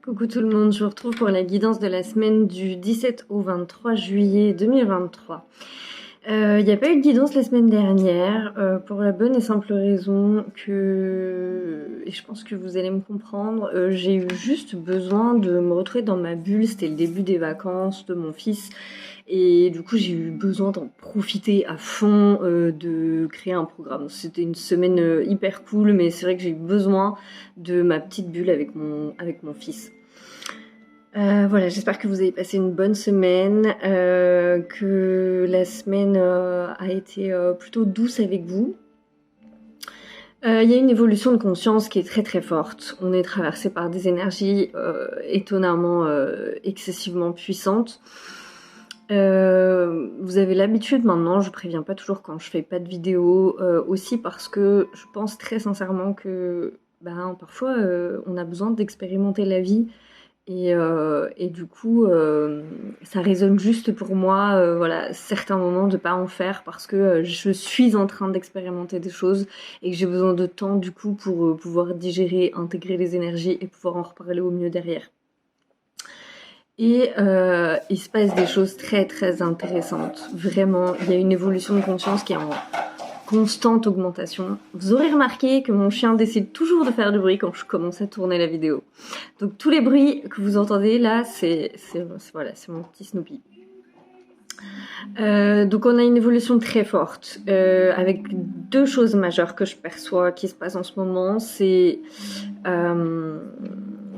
Coucou tout le monde, je vous retrouve pour la guidance de la semaine du 17 au 23 juillet 2023. Il n'y a pas eu de guidance la semaine dernière, pour la bonne et simple raison que, et je pense que vous allez me comprendre, j'ai eu juste besoin de me retrouver dans ma bulle. C'était le début des vacances de mon fils et du coup j'ai eu besoin d'en profiter à fond, de créer un programme. C'était une semaine hyper cool, mais c'est vrai que j'ai eu besoin de ma petite bulle avec mon fils. Voilà, j'espère que vous avez passé une bonne semaine, que la semaine a été plutôt douce avec vous. Il y a une évolution de conscience qui est très très forte. On est traversé par des énergies étonnamment excessivement puissantes. Vous avez l'habitude maintenant, je vous préviens pas toujours quand je fais pas de vidéo, aussi parce que je pense très sincèrement que parfois on a besoin d'expérimenter la vie. Et du coup, ça résonne juste pour moi, voilà, certains moments de pas en faire parce que je suis en train d'expérimenter des choses et que j'ai besoin de temps du coup pour pouvoir digérer, intégrer les énergies et pouvoir en reparler au mieux derrière. Et il se passe des choses très très intéressantes. Vraiment, il y a une évolution de conscience qui est en constante augmentation. Vous aurez remarqué que mon chien décide toujours de faire du bruit quand je commence à tourner la vidéo. Donc tous les bruits que vous entendez là, c'est mon petit Snoopy. Donc on a une évolution très forte, avec deux choses majeures que je perçois qui se passent en ce moment. C'est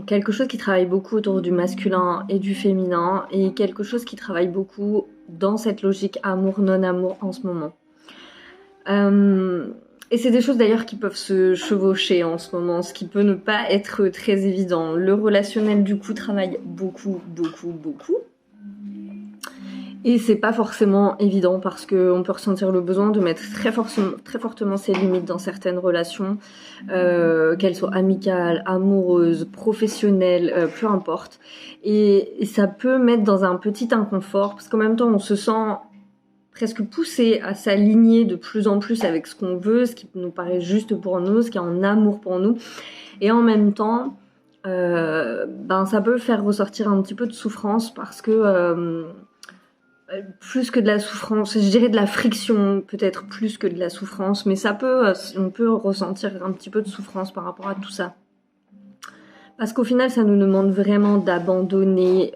quelque chose qui travaille beaucoup autour du masculin et du féminin, et quelque chose qui travaille beaucoup dans cette logique amour-non-amour en ce moment. Et c'est des choses d'ailleurs qui peuvent se chevaucher en ce moment, ce qui peut ne pas être très évident. Le relationnel du coup travaille beaucoup. Et c'est pas forcément évident parce qu'on peut ressentir le besoin de mettre très fortement ses limites dans certaines relations, qu'elles soient amicales, amoureuses, professionnelles, peu importe. Et ça peut mettre dans un petit inconfort parce qu'en même temps on se sent presque poussé à s'aligner de plus en plus avec ce qu'on veut, ce qui nous paraît juste pour nous, ce qui est en amour pour nous. Et en même temps, ça peut faire ressortir un petit peu de souffrance parce que plus que de la souffrance, je dirais de la friction peut-être plus que de la souffrance, mais on peut ressentir un petit peu de souffrance par rapport à tout ça. Parce qu'au final, ça nous demande vraiment d'abandonner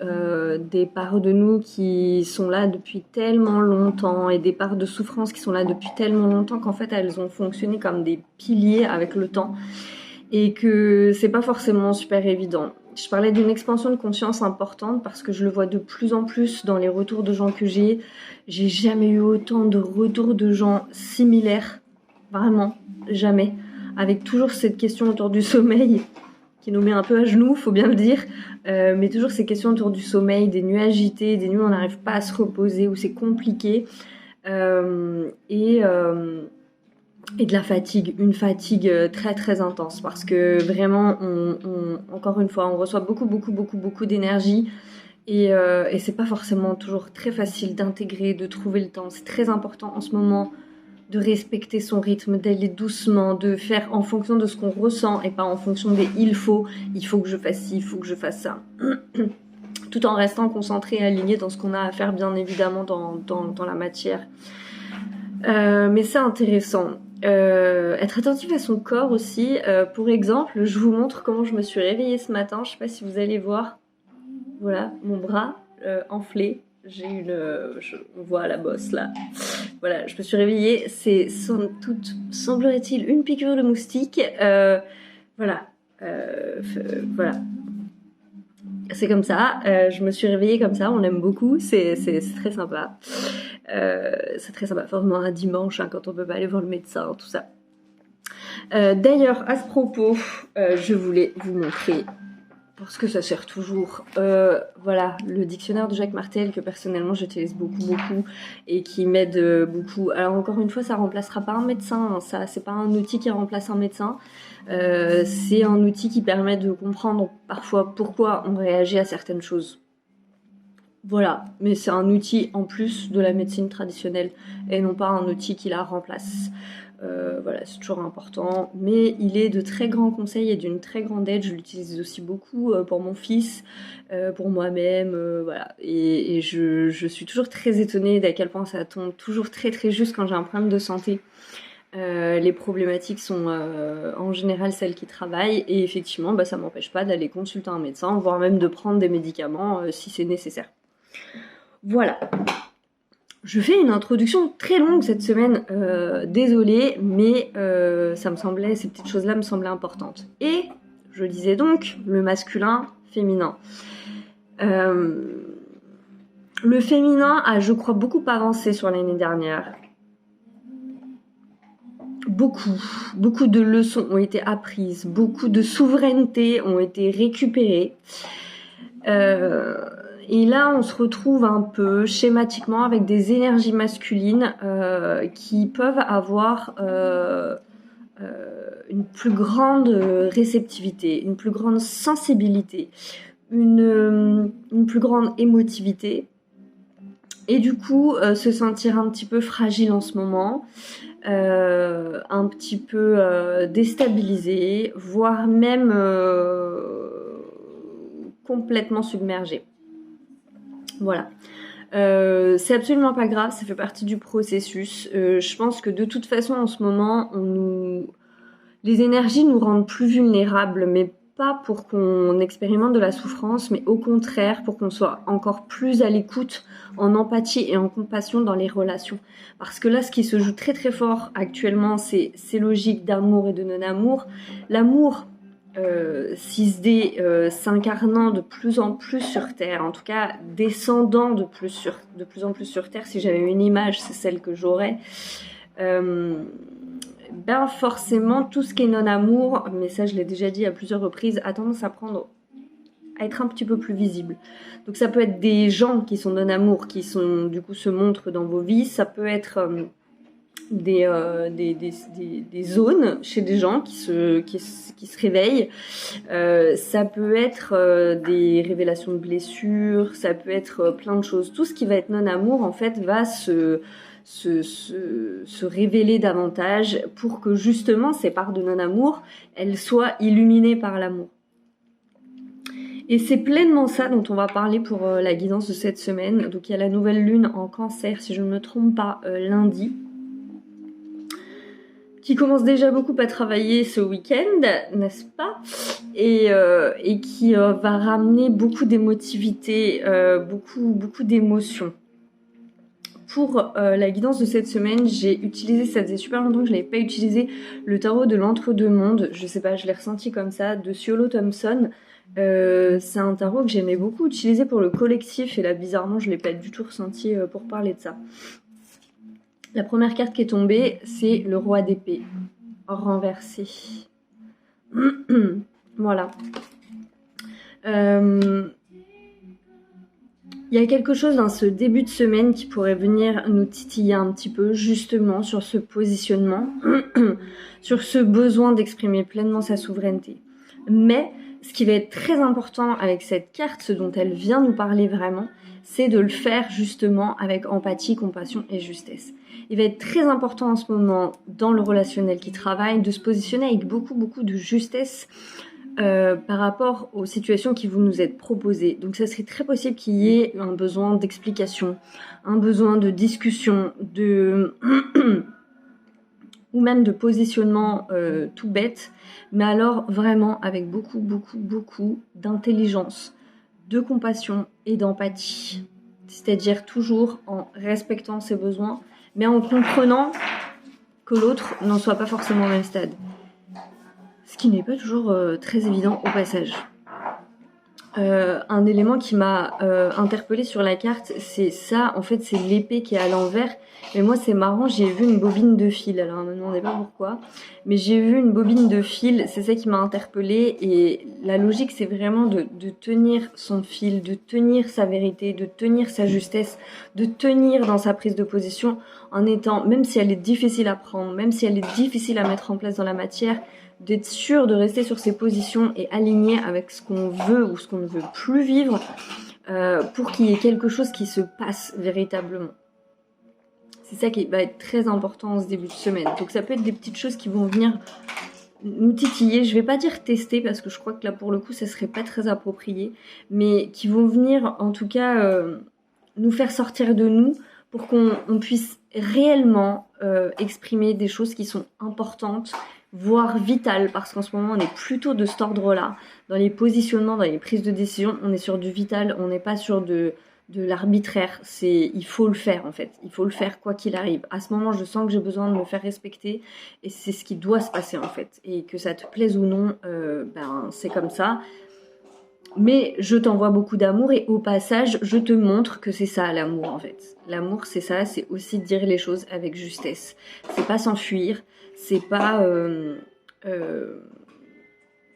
des parts de nous qui sont là depuis tellement longtemps et des parts de souffrance qui sont là depuis tellement longtemps qu'en fait, elles ont fonctionné comme des piliers avec le temps et que c'est pas forcément super évident. Je parlais d'une expansion de conscience importante parce que je le vois de plus en plus dans les retours de gens que j'ai. J'ai jamais eu autant de retours de gens similaires, vraiment, jamais, avec toujours cette question autour du sommeil qui nous met un peu à genoux, faut bien le dire, mais toujours ces questions autour du sommeil, des nuits agitées, des nuits où on n'arrive pas à se reposer, où c'est compliqué, et de la fatigue, une fatigue très très intense, parce que vraiment, encore une fois, on reçoit beaucoup d'énergie, et c'est pas forcément toujours très facile d'intégrer, de trouver le temps. C'est très important en ce moment de respecter son rythme, d'aller doucement, de faire en fonction de ce qu'on ressent et pas en fonction des il faut que je fasse ci, il faut que je fasse ça. Tout en restant concentré et aligné dans ce qu'on a à faire, bien évidemment, dans la matière. Mais c'est intéressant. Être attentif à son corps aussi. Pour exemple, je vous montre comment je me suis réveillée ce matin. Je sais pas si vous allez voir. Voilà, mon bras enflé. On voit la bosse là. Voilà, je me suis réveillée, c'est sans doute, semblerait-il, une piqûre de moustique. Voilà. C'est comme ça, je me suis réveillée comme ça, on aime beaucoup, c'est très sympa. C'est très sympa, forcément un dimanche, quand on peut pas aller voir le médecin, tout ça. D'ailleurs, à ce propos, je voulais vous montrer, parce que ça sert toujours, voilà, le dictionnaire de Jacques Martel que personnellement j'utilise beaucoup et qui m'aide beaucoup. Alors encore une fois, ça remplacera pas un médecin, hein, ça c'est pas un outil qui remplace un médecin, c'est un outil qui permet de comprendre parfois pourquoi on réagit à certaines choses. Voilà, mais c'est un outil en plus de la médecine traditionnelle et non pas un outil qui la remplace. Voilà, c'est toujours important, mais il est de très grands conseils et d'une très grande aide. Je l'utilise aussi beaucoup pour mon fils, pour moi-même, voilà. Et je suis toujours très étonnée d'à quel point ça tombe toujours très très juste quand j'ai un problème de santé. Les problématiques sont en général celles qui travaillent, et effectivement ça m'empêche pas d'aller consulter un médecin, voire même de prendre des médicaments si c'est nécessaire. Voilà. Je fais une introduction très longue cette semaine, désolée, mais ces petites choses-là me semblaient importantes. Et je disais donc le masculin, féminin. Le féminin a, je crois, beaucoup avancé sur l'année dernière. Beaucoup de leçons ont été apprises, beaucoup de souverainetés ont été récupérées. Et là, on se retrouve un peu schématiquement avec des énergies masculines qui peuvent avoir une plus grande réceptivité, une plus grande sensibilité, une plus grande émotivité. Et du coup, se sentir un petit peu fragile en ce moment, un petit peu déstabilisé, voire même complètement submergé. Voilà. C'est absolument pas grave, ça fait partie du processus. Je pense que de toute façon, en ce moment, les énergies nous rendent plus vulnérables, mais pas pour qu'on expérimente de la souffrance, mais au contraire pour qu'on soit encore plus à l'écoute, en empathie et en compassion dans les relations. Parce que là, ce qui se joue très très fort actuellement, c'est ces logiques d'amour et de non-amour. L'amour 6D s'incarnant de plus en plus sur Terre, en tout cas descendant de plus en plus sur Terre. Si j'avais une image, c'est celle que j'aurais. Forcément, tout ce qui est non-amour, mais ça je l'ai déjà dit à plusieurs reprises, a tendance à être un petit peu plus visible. Donc ça peut être des gens qui sont non-amour, qui du coup se montrent dans vos vies. Ça peut être des zones chez des gens qui se réveillent. Ça peut être des révélations de blessures, ça peut être plein de choses. Tout ce qui va être non-amour, en fait, va se révéler davantage pour que justement ces parts de non-amour, elles soient illuminées par l'amour. Et c'est pleinement ça dont on va parler pour la guidance de cette semaine. Donc il y a la nouvelle lune en Cancer, si je ne me trompe pas, lundi, qui commence déjà beaucoup à travailler ce week-end, n'est-ce pas, et qui va ramener beaucoup d'émotivité, beaucoup d'émotions. Pour la guidance de cette semaine, j'ai utilisé, ça faisait super longtemps que je ne l'avais pas utilisé, le tarot de l'entre-deux-mondes. Je sais pas, je l'ai ressenti comme ça, de Ciolo Thompson. C'est un tarot que j'aimais beaucoup utiliser pour le collectif, et là bizarrement je ne l'ai pas du tout ressenti pour parler de ça. La première carte qui est tombée, c'est le roi d'épée renversé. Voilà. Il y a quelque chose dans ce début de semaine qui pourrait venir nous titiller un petit peu, justement, sur ce positionnement, sur ce besoin d'exprimer pleinement sa souveraineté. Mais ce qui va être très important avec cette carte, ce dont elle vient nous parler vraiment, c'est de le faire justement avec empathie, compassion et justesse. Il va être très important en ce moment dans le relationnel qui travaille de se positionner avec beaucoup de justesse par rapport aux situations qui vous nous êtes proposées. Donc ça serait très possible qu'il y ait un besoin d'explication, un besoin de discussion, ou même de positionnement tout bête, mais alors vraiment avec beaucoup d'intelligence, de compassion et d'empathie. C'est-à-dire toujours en respectant ses besoins, mais en comprenant que l'autre n'en soit pas forcément au même stade. Ce qui n'est pas toujours très évident au passage. Un élément qui m'a interpellée sur la carte, c'est ça, en fait c'est l'épée qui est à l'envers. Mais moi c'est marrant, j'ai vu une bobine de fil, alors ne me demandez pas pourquoi, mais j'ai vu une bobine de fil, c'est ça qui m'a interpellée, et la logique c'est vraiment de tenir son fil, de tenir sa vérité, de tenir sa justesse, de tenir dans sa prise de position en étant, même si elle est difficile à prendre, même si elle est difficile à mettre en place dans la matière, d'être sûr de rester sur ses positions et aligné avec ce qu'on veut ou ce qu'on ne veut plus vivre pour qu'il y ait quelque chose qui se passe véritablement. C'est ça qui va être très important en ce début de semaine. Donc ça peut être des petites choses qui vont venir nous titiller, je vais pas dire tester parce que je crois que là pour le coup ça serait pas très approprié, mais qui vont venir en tout cas nous faire sortir de nous pour qu'on puisse réellement exprimer des choses qui sont importantes, voire vitales, parce qu'en ce moment on est plutôt de cet ordre-là, dans les positionnements, dans les prises de décision, on est sur du vital, on n'est pas sur de l'arbitraire, il faut le faire en fait, il faut le faire quoi qu'il arrive. À ce moment, je sens que j'ai besoin de me faire respecter et c'est ce qui doit se passer en fait. Et que ça te plaise ou non, c'est comme ça. Mais je t'envoie beaucoup d'amour et au passage, je te montre que c'est ça l'amour en fait. L'amour c'est ça, c'est aussi dire les choses avec justesse. C'est pas s'enfuir, c'est pas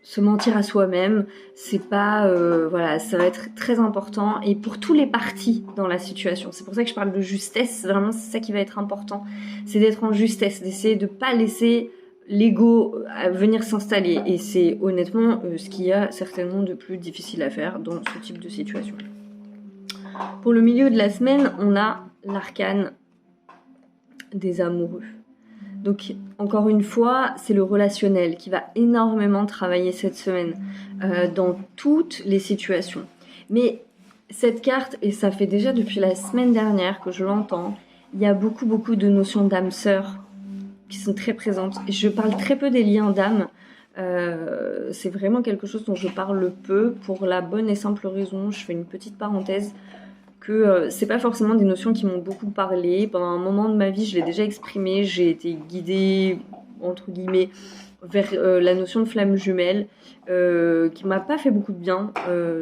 se mentir à soi-même, c'est pas voilà, ça va être très important et pour tous les partis dans la situation. C'est pour ça que je parle de justesse, vraiment c'est ça qui va être important, c'est d'être en justesse, d'essayer de pas laisser l'ego venir s'installer et c'est honnêtement ce qu'il y a certainement de plus difficile à faire dans ce type de situation. Pour le milieu de la semaine, on a l'arcane des amoureux. Donc, encore une fois, c'est le relationnel qui va énormément travailler cette semaine dans toutes les situations. Mais cette carte, et ça fait déjà depuis la semaine dernière que je l'entends, il y a beaucoup de notions d'âme sœur qui sont très présentes. Et je parle très peu des liens d'âme. C'est vraiment quelque chose dont je parle peu pour la bonne et simple raison. Je fais une petite parenthèse. Que c'est pas forcément des notions qui m'ont beaucoup parlé. Pendant un moment de ma vie, je l'ai déjà exprimé, j'ai été guidée, entre guillemets, vers la notion de flamme jumelle, qui m'a pas fait beaucoup de bien,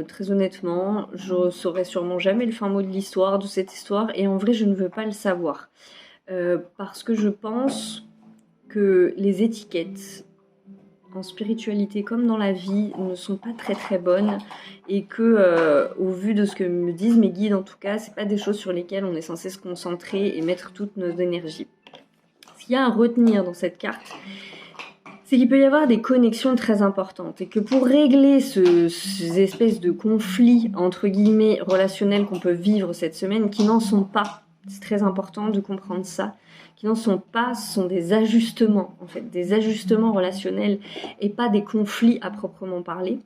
très honnêtement. Je saurai sûrement jamais le fin mot de l'histoire, de cette histoire, et en vrai, je ne veux pas le savoir. Parce que je pense que les étiquettes en spiritualité comme dans la vie ne sont pas très bonnes et que au vu de ce que me disent mes guides en tout cas, c'est pas des choses sur lesquelles on est censé se concentrer et mettre toutes nos énergies. Ce qu'il y a à retenir dans cette carte, c'est qu'il peut y avoir des connexions très importantes et que pour régler ces espèces de conflits entre guillemets relationnels qu'on peut vivre cette semaine, qui n'en sont pas, c'est très important de comprendre ça, qui n'en sont pas, ce sont des ajustements en fait, des ajustements relationnels et pas des conflits à proprement parler.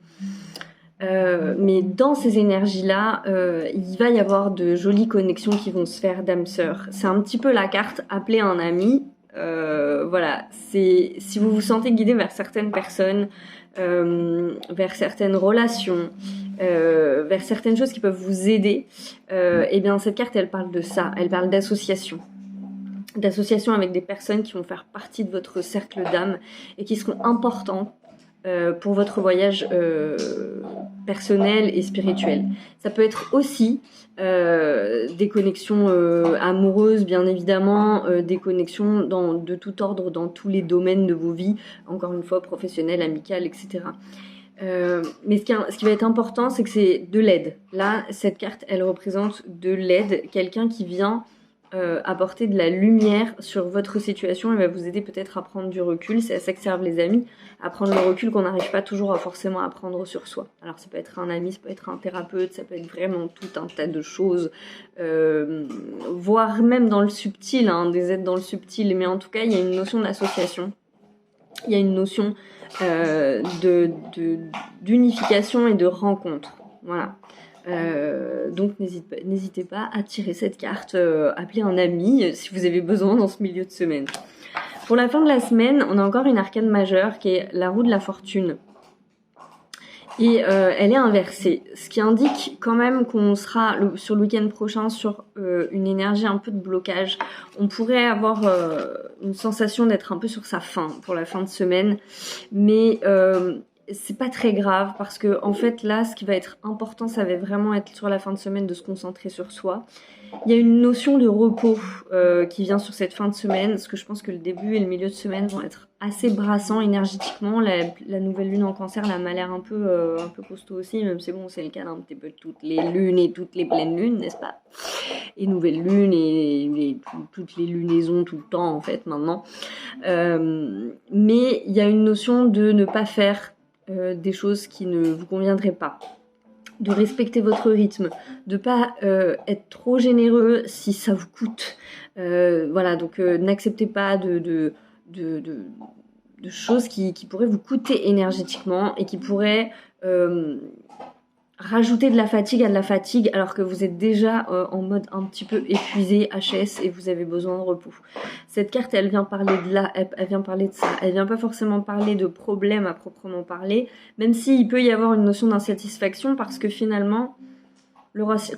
Mais dans ces énergies-là, il va y avoir de jolies connexions qui vont se faire d'âme sœur. C'est un petit peu la carte appeler un ami. Voilà, c'est si vous vous sentez guidé vers certaines personnes, vers certaines relations, vers certaines choses qui peuvent vous aider, et bien cette carte elle parle de ça, elle parle d'association avec des personnes qui vont faire partie de votre cercle d'âme et qui seront importantes pour votre voyage personnel et spirituel. Ça peut être aussi des connexions amoureuses, bien évidemment, des connexions de tout ordre dans tous les domaines de vos vies, encore une fois, professionnelles, amicales, etc. Mais ce qui va être important, c'est que c'est de l'aide. Là, cette carte, elle représente de l'aide, quelqu'un qui vient apporter de la lumière sur votre situation et va vous aider peut-être à prendre du recul. C'est à ça que servent les amis, à prendre le recul qu'on n'arrive pas toujours forcément à prendre sur soi. Alors ça peut être un ami, ça peut être un thérapeute, ça peut être vraiment tout un tas de choses, voire même dans le subtil, hein, des aides dans le subtil, mais en tout cas il y a une notion d'association, il y a une notion d'unification et de rencontre. Voilà. Donc n'hésitez pas à tirer cette carte, appeler un ami si vous avez besoin dans ce milieu de semaine. Pour la fin de la semaine, on a encore une arcane majeure qui est la roue de la fortune. Et elle est inversée, ce qui indique quand même qu'on sera sur le week-end prochain sur une énergie un peu de blocage. On pourrait avoir une sensation d'être un peu sur sa fin pour la fin de semaine, mais c'est pas très grave parce que en fait là ce qui va être important, ça va vraiment être sur la fin de semaine de se concentrer sur soi. Il y a une notion de repos qui vient sur cette fin de semaine, parce que je pense que le début et le milieu de semaine vont être assez brassants énergétiquement. La nouvelle lune en cancer là m'a l'air un peu costaud aussi, même si bon c'est le cas d'un petit peu de toutes les lunes et toutes les pleines lunes, n'est-ce pas? Et nouvelle lune et toutes les lunaisons tout le temps en fait maintenant. Mais il y a une notion de ne pas faire des choses qui ne vous conviendraient pas, de respecter votre rythme, de pas être trop généreux si ça vous coûte, Voilà, donc n'acceptez pas de choses qui pourraient vous coûter énergétiquement et qui pourraient rajouter de la fatigue à de la fatigue alors que vous êtes déjà en mode un petit peu épuisé, HS, et vous avez besoin de repos. Cette carte, elle vient parler de là, elle vient parler de ça. Elle vient pas forcément parler de problèmes à proprement parler, même s'il peut y avoir une notion d'insatisfaction parce que finalement,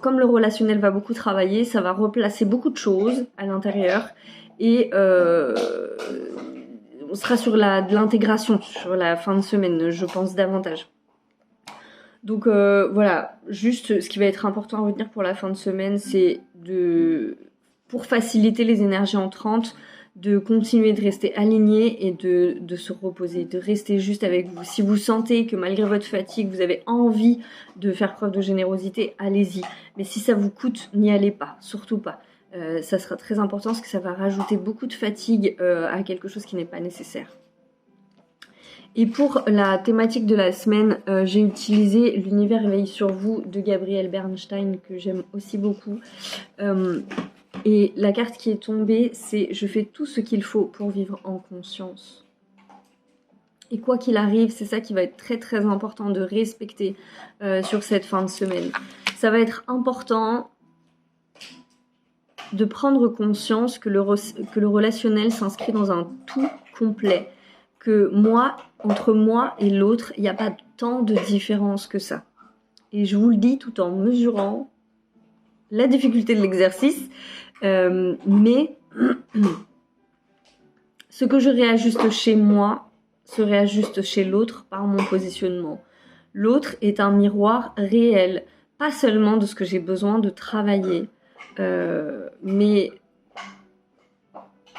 comme le relationnel va beaucoup travailler, ça va replacer beaucoup de choses à l'intérieur et on sera sur de l'intégration sur la fin de semaine, je pense davantage. Donc voilà, juste ce qui va être important à retenir pour la fin de semaine, c'est pour faciliter les énergies entrantes, de continuer de rester aligné et de se reposer, de rester juste avec vous. Si vous sentez que malgré votre fatigue, vous avez envie de faire preuve de générosité, allez-y. Mais si ça vous coûte, n'y allez pas, surtout pas. Ça sera très important parce que ça va rajouter beaucoup de fatigue à quelque chose qui n'est pas nécessaire. Et pour la thématique de la semaine, j'ai utilisé l'univers éveillé sur vous de Gabrielle Bernstein, que j'aime aussi beaucoup. Et la carte qui est tombée, c'est « Je fais tout ce qu'il faut pour vivre en conscience ». Et quoi qu'il arrive, c'est ça qui va être très très important de respecter sur cette fin de semaine. Ça va être important de prendre conscience que le relationnel s'inscrit dans un tout complet. Que entre moi et l'autre, il n'y a pas tant de différence que ça. Et je vous le dis tout en mesurant la difficulté de l'exercice, mais ce que je réajuste chez moi se réajuste chez l'autre par mon positionnement. L'autre est un miroir réel, pas seulement de ce que j'ai besoin de travailler, mais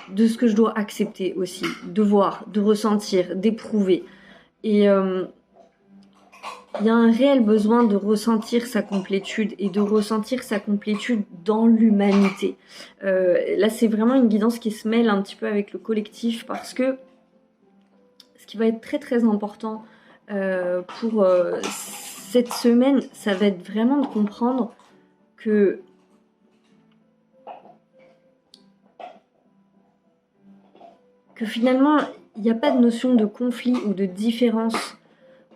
de ce que je dois accepter aussi, de voir, de ressentir, d'éprouver. Et il y a un réel besoin de ressentir sa complétude et de ressentir sa complétude dans l'humanité. Là, c'est vraiment une guidance qui se mêle un petit peu avec le collectif parce que ce qui va être très très important pour cette semaine, ça va être vraiment de comprendre que finalement, il n'y a pas de notion de conflit ou de différence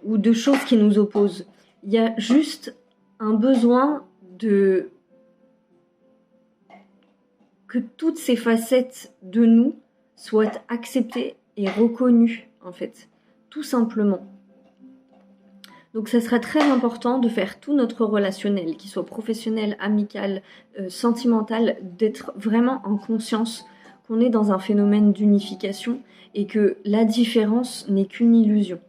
ou de choses qui nous opposent. Il y a juste un besoin que toutes ces facettes de nous soient acceptées et reconnues, en fait, tout simplement. Donc ça sera très important de faire tout notre relationnel, qu'il soit professionnel, amical, sentimental, d'être vraiment en conscience qu'on est dans un phénomène d'unification et que la différence n'est qu'une illusion.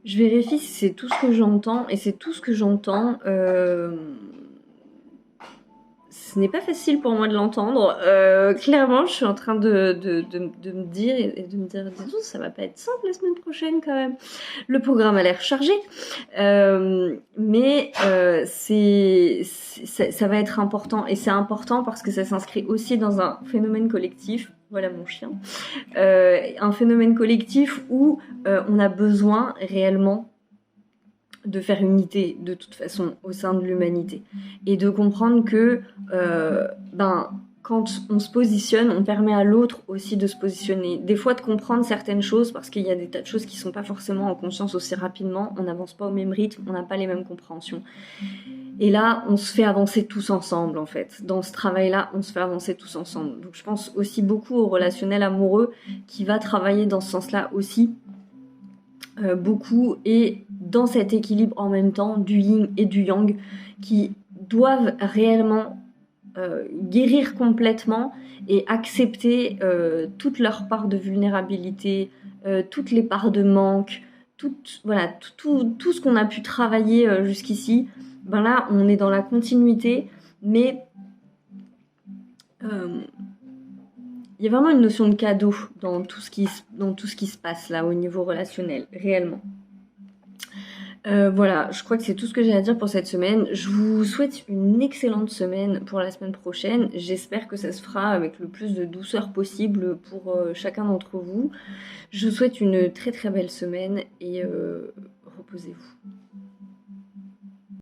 Je vérifie si c'est tout ce que j'entends, et c'est tout ce que j'entends. Ce n'est pas facile pour moi de l'entendre. Clairement, je suis en train de me dire et de me dire, dis donc, ça va pas être simple la semaine prochaine quand même. Le programme a l'air chargé, mais ça va être important, et c'est important parce que ça s'inscrit aussi dans un phénomène collectif. Voilà mon chien. Un phénomène collectif où on a besoin réellement de faire unité de toute façon au sein de l'humanité et de comprendre que quand on se positionne, on permet à l'autre aussi de se positionner. Des fois de comprendre certaines choses parce qu'il y a des tas de choses qui sont pas forcément en conscience aussi rapidement, on n'avance pas au même rythme, on n'a pas les mêmes compréhensions. Et là, on se fait avancer tous ensemble en fait. Dans ce travail-là, on se fait avancer tous ensemble. Donc je pense aussi beaucoup au relationnel amoureux qui va travailler dans ce sens-là aussi. Beaucoup, et dans cet équilibre en même temps du yin et du yang qui doivent réellement guérir complètement et accepter toute leur part de vulnérabilité, toutes les parts de manque, tout ce qu'on a pu travailler jusqu'ici. Ben là, on est dans la continuité, mais il y a vraiment une notion de cadeau dans tout ce qui se passe là au niveau relationnel, réellement. Voilà, je crois que c'est tout ce que j'ai à dire pour cette semaine. Je vous souhaite une excellente semaine pour la semaine prochaine. J'espère que ça se fera avec le plus de douceur possible pour chacun d'entre vous. Je vous souhaite une très très belle semaine et reposez-vous.